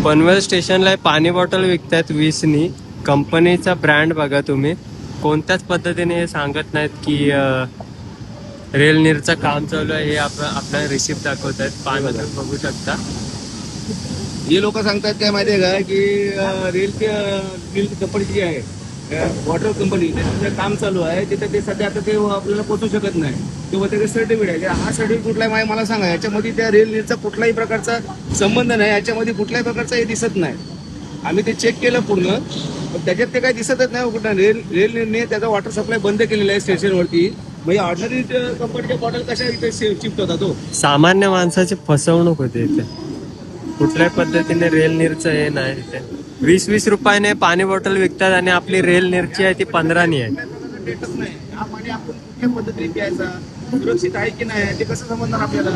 पनवेल स्टेशनला पाणी बॉटल विकतात 20नी. कंपनीचा ब्रँड बघा तुम्ही. कोणत्याच पद्धतीने हे सांगत नाहीत की रेल नीरचं काम चालू आहे. हे आपल्याला रिसिप्ट दाखवत आहेत. पाणी तुम्ही बघू शकता. हे लोक सांगतात काय माहितीये का की रेल कंपनी जी आहे वॉटर कंपनी त्याचं काम चालू आहे तिथे ते सध्या आता ते आपल्याला पोहोचू शकत नाही किंवा त्याचे सर्टिफिकेट आहे. हा सर्टिफिकेट कुठला आहे मला सांगा. याच्यामध्ये त्या रेल नीरचा कुठलाही प्रकारचा संबंध नाही. याच्यामध्ये कुठल्याही प्रकारचा हे दिसत नाही. आम्ही ते चेक केलं पूर्ण पण त्याच्यात ते काही दिसतच नाही. कुठं रेल नीरने त्याचा वॉटर सप्लाय बंद केलेला आहे स्टेशनवरती. म्हणजे ऑर्डिनरी कंपनीच्या बॉटल कशा इथे शिफ्ट होतात तो. सामान्य माणसाची फसवणूक होते इथे. कुठल्याही पद्धतीने रेल नीरचं हे नाही इथे. 20-20 रुपयाने पाणी बॉटल विकतात आणि आपली रेल नीरची आहे ती 15नी आहे. डेटच नाही. हा पाणी आपण कुठल्या पद्धतीने प्यायचा सुरक्षित आहे की नाही ते कसं समजणार आपल्याला.